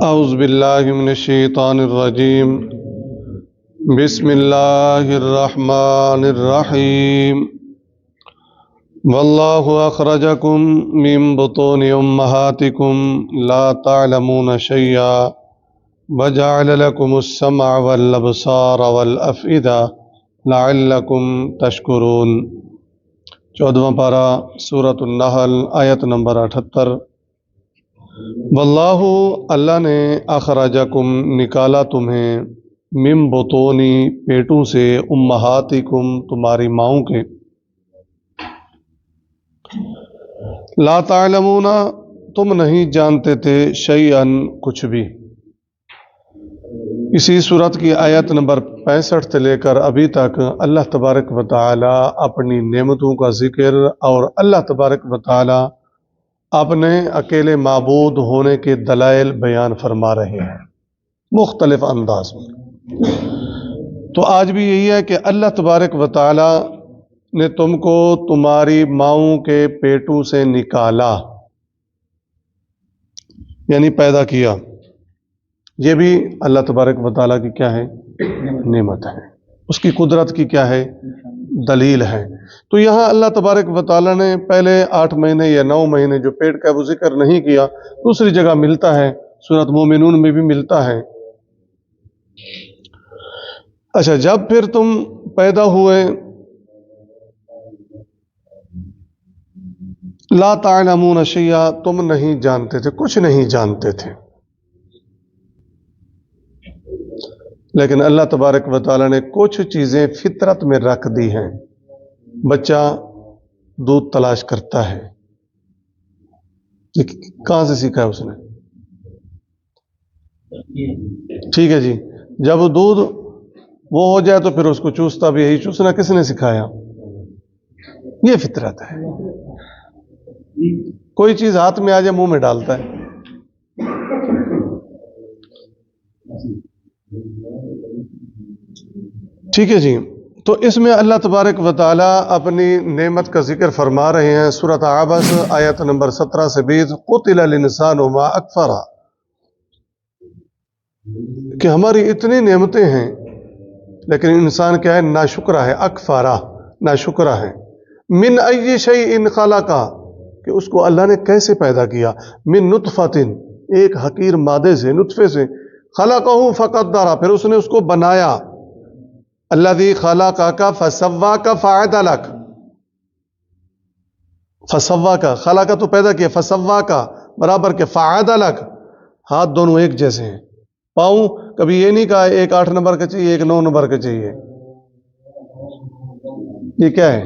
اعوذ باللہ من الشیطان الرجیم بسم اللہ الرحمن الرحیم واللہ اخرجکم من بطون امہاتکم لا تعلمون شیئا وجعل لکم السمع والابصار والافئدہ لعلکم تشکرون۔ 14واں پارہ سورۃ النحل آیت نمبر 78۔ واللہ اللہ نے اخرجکم نکالا تمہیں من بطونی پیٹوں سے امہاتکم تمہاری ماؤں کے لا تعلمون تم نہیں جانتے تھے شیئن کچھ بھی۔ اسی صورت کی آیت نمبر 65 سے لے کر ابھی تک اللہ تبارک و تعالی اپنی نعمتوں کا ذکر اور اللہ تبارک و تعالی اپنے اکیلے معبود ہونے کے دلائل بیان فرما رہے ہیں مختلف انداز میں۔ تو آج بھی یہی ہے کہ اللہ تبارک و تعالی نے تم کو تمہاری ماؤں کے پیٹوں سے نکالا، یعنی پیدا کیا۔ یہ بھی اللہ تبارک و تعالی کی کیا ہے؟ نعمت ہے، اس کی قدرت کی کیا ہے؟ دلیل ہے۔ تو یہاں اللہ تبارک و تعالی نے پہلے 8 مہینے یا 9 مہینے جو پیٹ کا وہ ذکر نہیں کیا، دوسری جگہ ملتا ہے، سورۃ مومنون میں بھی ملتا ہے۔ اچھا، جب پھر تم پیدا ہوئے لا تعلمون شیئا تم نہیں جانتے تھے، کچھ نہیں جانتے تھے، لیکن اللہ تبارک و تعالی نے کچھ چیزیں فطرت میں رکھ دی ہیں۔ بچہ دودھ تلاش کرتا ہے، یہ کہاں سے سیکھا ہے اس نے؟ ٹھیک ہے جی، جب دودھ وہ ہو جائے تو پھر اس کو چوستا بھی یہی چوسنا کس نے سکھایا؟ یہ فطرت ہے۔ کوئی چیز ہاتھ میں آ جائے منہ میں ڈالتا ہے۔ ٹھیک ہے جی، تو اس میں اللہ تبارک و تعالی اپنی نعمت کا ذکر فرما رہے ہیں۔ سورۃ عبس آیت نمبر 17 سے 20، قتل الانسان ما اکفرہ، کہ ہماری اتنی نعمتیں ہیں لیکن انسان کیا ہے؟ ناشکرہ ہے، اکفرہ ناشکرہ ہے۔ من ای شیء خلقہ، کہ اس کو اللہ نے کیسے پیدا کیا؟ من نطفۃ، ایک حقیر مادے سے، نطفے سے، خلقہ فقدرہ، پھر اس نے اس کو بنایا۔ الذی خلقک فسواک فعدلک، فسواک، خلقہ تو پیدا کیا، فسواک برابر کے، فعدلک ہاتھ دونوں ایک جیسے ہیں، پاؤں کبھی یہ نہیں کہا ایک 8 نمبر کا چاہیے ایک 9 نمبر کا چاہیے۔ یہ کیا ہے؟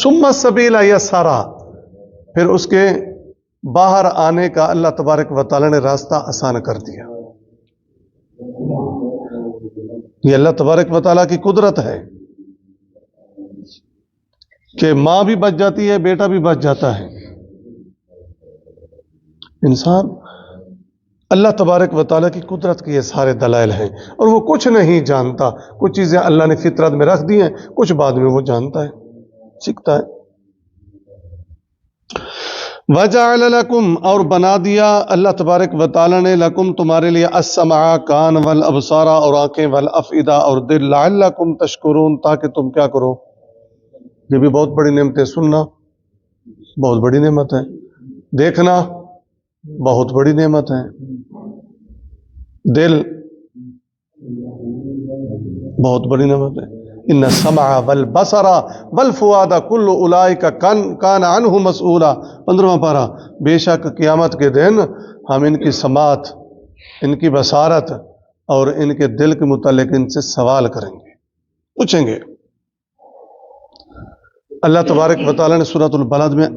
ثم السبیل یسرہ، پھر اس کے باہر آنے کا اللہ تبارک و تعالی نے راستہ آسان کر دیا۔ یہ اللہ تبارک و تعالیٰ کی قدرت ہے کہ ماں بھی بچ جاتی ہے، بیٹا بھی بچ جاتا ہے۔ انسان اللہ تبارک و تعالیٰ کی قدرت کے یہ سارے دلائل ہیں، اور وہ کچھ نہیں جانتا۔ کچھ چیزیں اللہ نے فطرت میں رکھ دی ہیں، کچھ بعد میں وہ جانتا ہے، سیکھتا ہے۔ وَجَعَلَ لَكُمْ، اور بنا دیا اللہ تبارک و تعالی نے، لکم تمہارے لیے، السمع کان، والابصار اور آنکھیں، والافئدہ اور دل، لعلکم تشکرون تاکہ تم کیا کرو۔ یہ بھی بہت بڑی نعمت ہے، سننا بہت بڑی نعمت ہے، دیکھنا بہت بڑی نعمت ہے، دل بہت بڑی نعمت ہے۔ ان السمع والبصر والفؤاد کل اولئک کان عنہ مسئولا، 15واں پارہ، بے شک قیامت کے دن ہم ان کی سماعت، ان کی بصارت اور ان کے دل کے متعلق ان سے سوال کریں گے، پوچھیں گے۔ اللہ تبارک و تعالی نے سورۃ البلد میں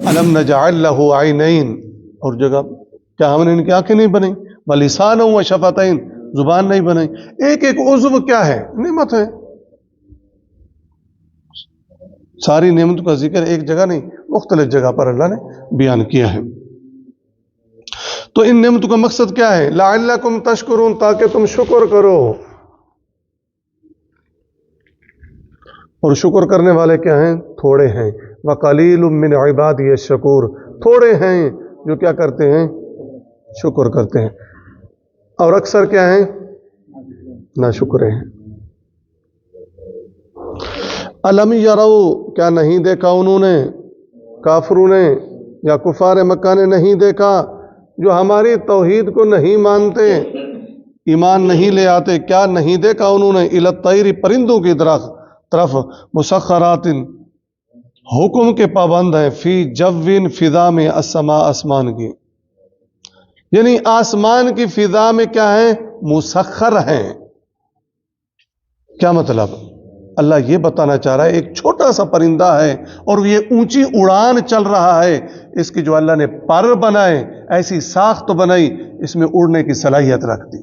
الم نجعل لہ عینین، اور جگہ کیا ہم نے ان کی آنکھیں نہیں بنائی؟ ولسانا وشفتین، زبان نہیں بنائی۔ ایک ایک عضو کیا ہے؟ نعمت ہے۔ ساری نعمتوں کا ذکر ایک جگہ نہیں، مختلف جگہ پر اللہ نے بیان کیا ہے۔ تو ان نعمتوں کا مقصد کیا ہے؟ لعلکم تشکرون تاکہ تم شکر کرو۔ اور شکر کرنے والے کیا ہیں؟ تھوڑے ہیں. وَقَلِيلٌ مِّنْ عِبَادِيَ الشَّكُورُ، تھوڑے ہیں جو کیا کرتے ہیں؟ شکر کرتے ہیں. اور اکثر کیا ہیں؟ ناشکرے ہیں. الم یروا، کیا نہیں دیکھا انہوں نے، کافروں نے یا کفار مکہ نے نہیں دیکھا جو ہماری توحید کو نہیں مانتے، ایمان نہیں لے آتے، کیا نہیں دیکھا انہوں نے؟ الی الطیر، پرندوں کی طرف، مسخرات، حکم کے پابند ہیں، فی جوین، فضا میں، السماء، آسمان کی، یعنی آسمان کی فضا میں کیا ہے؟ مسخر ہیں. کیا مطلب؟ اللہ یہ بتانا چاہ رہا ہے ایک چھوٹا سا پرندہ ہے اور یہ اونچی اڑان چل رہا ہے، اس کی جو اللہ نے پر بنائے، ایسی ساخت بنائی، اس میں اڑنے کی صلاحیت رکھ دی.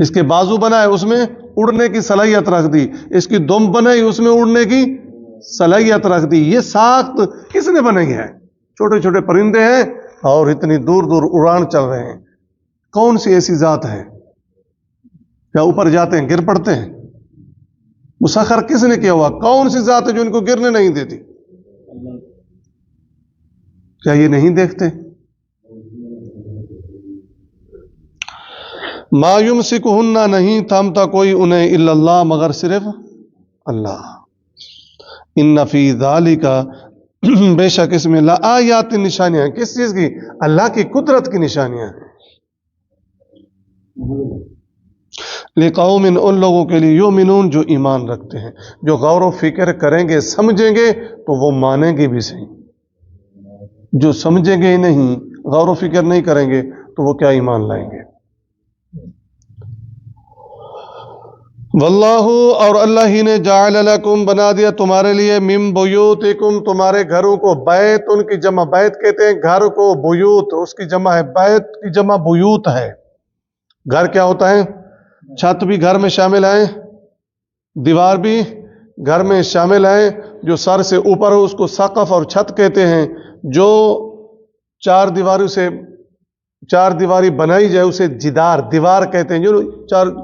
اس کے بازو بنائے، اس میں اڑنے کی صلاحیت رکھ دی. اس کی دم بنائی، اس میں اڑنے کی صلاحیت رکھ دی. یہ ساخت کس نے بنائی ہے؟ چھوٹے چھوٹے پرندے ہیں اور اتنی دور دور اڑان چل رہے ہیں. کون سی ایسی ذات ہے؟ یا اوپر جاتے ہیں گر پڑتے ہیں؟ مسخر کس نے کیا ہوا؟ کون سی ذات ہے جو ان کو گرنے نہیں دیتی؟ کیا یہ نہیں دیکھتے؟ ما یمسکہن، نہیں تھامتا کوئی انہیں، الا اللہ، مگر صرف اللہ. ان فی ذالک، بے شک اس میں، لآیات، نشانیاں. کس چیز کی؟ اللہ کی قدرت کی نشانیاں ہیں. لقوم، ان لوگوں کے لیے، یؤمنون، جو ایمان رکھتے ہیں، جو غور و فکر کریں گے، سمجھیں گے تو وہ مانیں گے بھی صحیح. جو سمجھیں گے ہی نہیں، غور و فکر نہیں کریں گے تو وہ کیا ایمان لائیں گے؟ واللہ، اور اللہ ہی نے، جعل لکم، بنا دیا تمہارے لیے، من بیوتکم، تمہارے گھروں کو، بیت ان کی جمع، بیت کہتے ہیں گھر کو، بیوت اس کی جمع ہے، بیت کی جمع بیوت ہے. گھر کیا ہوتا ہے؟ چھت بھی گھر میں شامل ہے، دیوار بھی گھر میں شامل ہے. جو سر سے اوپر ہو اس کو سقف اور چھت کہتے ہیں. جو چار دیواری بنائی جائے اسے جدار، دیوار کہتے ہیں. جو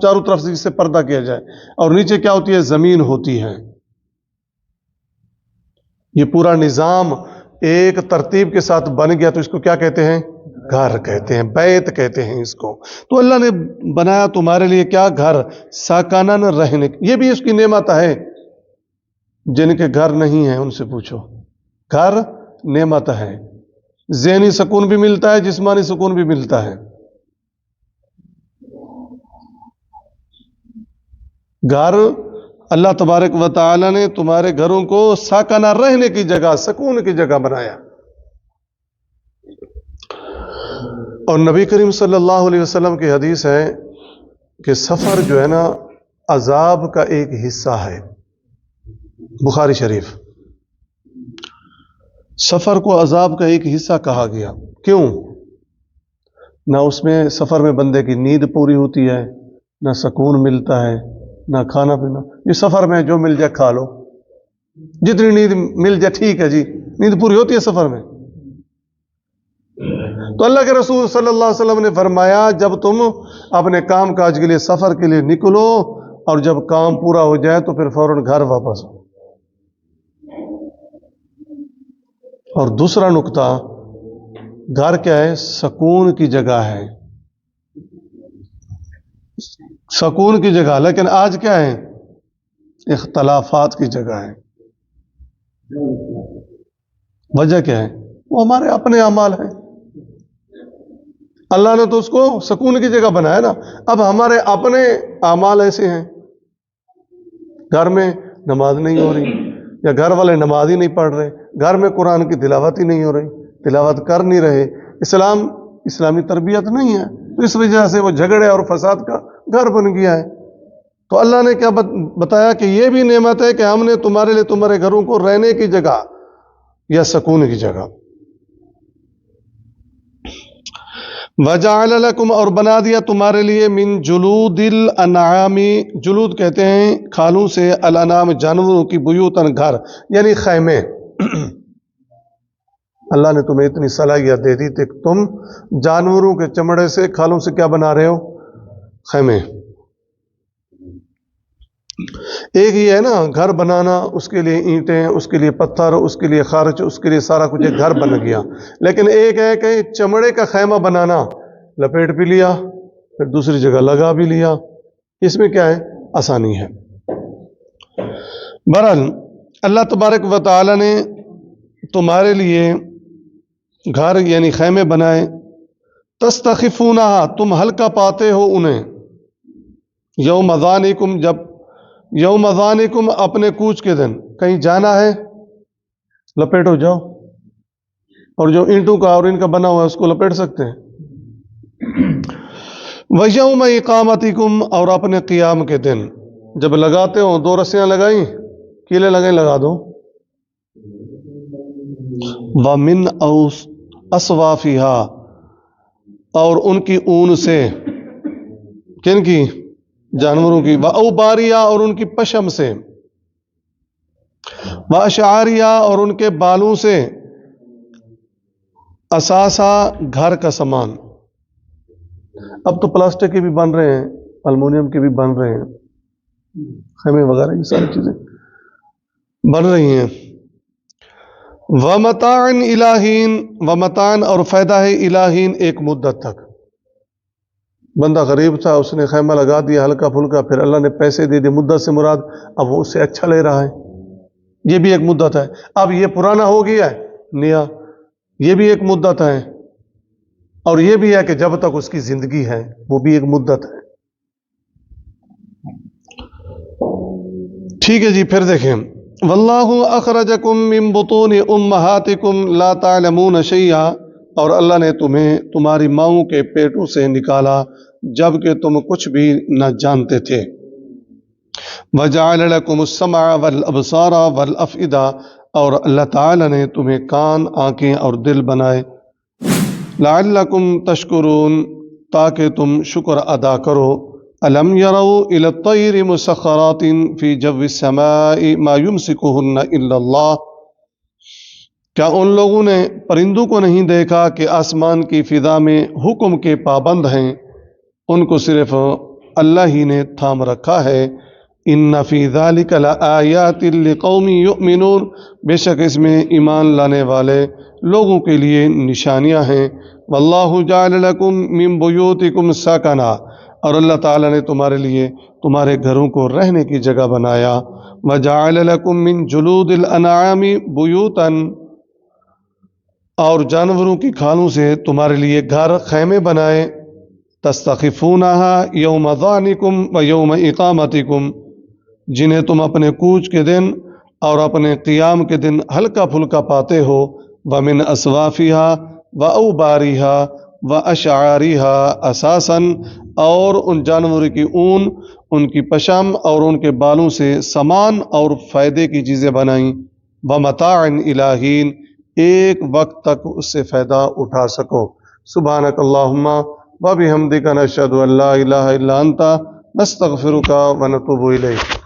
چاروں طرف سے جس سے پردہ کیا جائے. اور نیچے کیا ہوتی ہے؟ زمین ہوتی ہے. یہ پورا نظام ایک ترتیب کے ساتھ بن گیا تو اس کو کیا کہتے ہیں؟ گھر کہتے ہیں، بیت کہتے ہیں اس کو. تو اللہ نے بنایا تمہارے لیے کیا؟ گھر، ساکنن، رہنے. یہ بھی اس کی نعمت ہے. جن کے گھر نہیں ہیں ان سے پوچھو. گھر نعمت ہے. ذہنی سکون بھی ملتا ہے، جسمانی سکون بھی ملتا ہے. گھر، اللہ تبارک و تعالی نے تمہارے گھروں کو ساکنہ، رہنے کی جگہ، سکون کی جگہ بنایا. اور نبی کریم صلی اللہ علیہ وسلم کی حدیث ہے کہ سفر جو ہے نا عذاب کا ایک حصہ ہے. بخاری شریف. سفر کو عذاب کا ایک حصہ کہا گیا. کیوں؟ نہ اس میں، سفر میں بندے کی نیند پوری ہوتی ہے، نہ سکون ملتا ہے، نہ کھانا پینا. یہ سفر میں جو مل جائے کھا لو، جتنی نیند مل جائے ٹھیک ہے جی، نیند پوری ہوتی ہے سفر میں. تو اللہ کے رسول صلی اللہ علیہ وسلم نے فرمایا جب تم اپنے کام کاج کے لیے سفر کے لیے نکلو اور جب کام پورا ہو جائے تو پھر فوراً گھر واپس ہو. اور دوسرا نقطہ، گھر کیا ہے؟ سکون کی جگہ ہے، سکون کی جگہ. لیکن آج کیا ہے؟ اختلافات کی جگہ ہے. وجہ کیا ہے؟ وہ ہمارے اپنے اعمال ہیں. اللہ نے تو اس کو سکون کی جگہ بنایا نا. اب ہمارے اپنے اعمال ایسے ہیں، گھر میں نماز نہیں ہو رہی، یا گھر والے نماز ہی نہیں پڑھ رہے، گھر میں قرآن کی تلاوت ہی نہیں ہو رہی، تلاوت کر نہیں رہے، اسلامی تربیت نہیں ہے، تو اس وجہ سے وہ جھگڑے اور فساد کا گھر بن گیا ہے. تو اللہ نے کیا بتایا کہ یہ بھی نعمت ہے کہ ہم نے تمہارے لیے تمہارے گھروں کو رہنے کی جگہ یا سکون کی جگہ. وَجَعَلَ لَكُمْ، اور بنا دیا تمہارے لیے، من جلود الانعام، جلود کہتے ہیں کھالوں سے، الانعام جانوروں کی، بیوتن گھر، یعنی خیمے. اللہ نے تمہیں اتنی صلاحیت دے دی تھی کہ تم جانوروں کے چمڑے سے، کھالوں سے کیا بنا رہے ہو؟ خیمے. ایک ہی ہے نا گھر بنانا، اس کے لیے اینٹیں، اس کے لیے پتھر، اس کے لیے خرچ، اس کے لیے سارا کچھ ایک گھر بن گیا. لیکن ایک ہے کہ چمڑے کا خیمہ بنانا، لپیٹ بھی لیا پھر دوسری جگہ لگا بھی لیا. اس میں کیا ہے؟ آسانی ہے. بہرحال اللہ تبارک و تعالی نے تمہارے لیے گھر یعنی خیمے بنائے. تستخفونہا، تم ہلکا پاتے ہو انہیں. یوم ذانکم، جب یوم ذانکم اپنے کوچ کے دن، کہیں جانا ہے لپیٹو جاؤ. اور جو اینٹوں کا اور ان کا بنا ہوا ہے اس کو لپیٹ سکتے ہیں. وَيَوْمَ اِقَامَتِكُمْ، اور اپنے قیام کے دن جب لگاتے ہو، 2 رسیاں لگائیں، کیلے لگائیں، لگا دو. وَمِنْ أَصْوَافِهَا، اور ان کی اون سے، کن کی؟ جانوروں کی. وَأَوْبَارِهَا، اور ان کی پشم سے. وَأَشْعَارِهَا، اور ان کے بالوں سے. اساسا، گھر کا سامان. اب تو پلاسٹک کے بھی بن رہے ہیں، المونیم کے بھی بن رہے ہیں، خیمے وغیرہ یہ ساری چیزیں بن رہی ہیں. وَمَتَاعًا إِلَىٰ حِینٍ، وَمَتَاعًا، اور فائدہ ہے، إِلَىٰ حِین، ایک مدت تک. بندہ غریب تھا، اس نے خیمہ لگا دیا ہلکا پھلکا، پھر اللہ نے پیسے دے دیے. مدت سے مراد اب وہ اس سے اچھا لے رہا ہے، یہ بھی ایک مدت ہے. اب یہ پرانا ہو گیا ہے نیا، یہ بھی ایک مدت ہے. اور یہ بھی ہے کہ جب تک اس کی زندگی ہے وہ بھی ایک مدت ہے. ٹھیک ہے جی. پھر دیکھیں، واللہ اخرجکم من بطون امہاتکم لا تعلمون شیئا، اور اللہ نے تمہیں تمہاری ماؤں کے پیٹوں سے نکالا جبکہ تم کچھ بھی نہ جانتے تھے. وجعل لکم السمع والابصار والافئدہ، اور اللہ تعالی نے تمہیں کان، آنکھیں اور دل بنائے. لعلکم تشکرون، تاکہ تم شکر ادا کرو. الم یروا الی الطیر مسخرات فی جو السماء ما یمسکہن الا اللہ، کیا ان لوگوں نے پرندوں کو نہیں دیکھا کہ آسمان کی فضا میں حکم کے پابند ہیں، ان کو صرف اللہ ہی نے تھام رکھا ہے. ان فی ذلک لآیات لقوم یؤمنون، بے شک اس میں ایمان لانے والے لوگوں کے لیے نشانیاں ہیں. واللہ جعل لکم من بیوتکم سکنا، اور اللہ تعالیٰ نے تمہارے لیے تمہارے گھروں کو رہنے کی جگہ بنایا. وجعل لکم من جلود الانعام بیوتا، اور جانوروں کی کھالوں سے تمہارے لیے گھر، خیمے بنائے. تستخفونہا یوم ذانکم و یوم اقامتکم، جنہیں تم اپنے کوچ کے دن اور اپنے قیام کے دن ہلکا پھلکا پاتے ہو. ومن اصوافها وأوبارها وأشعارها اساسا، اور ان جانوروں کی اون، ان کی پشم اور ان کے بالوں سے سامان اور فائدے کی چیزیں بنائیں. ومتاعا إلی حین، ایک وقت تک اس سے فائدہ اٹھا سکو. سبحانک اللہم وبحمدک، نشہد ان لا الہ الا انت، نستغفرک ونتوب الیک.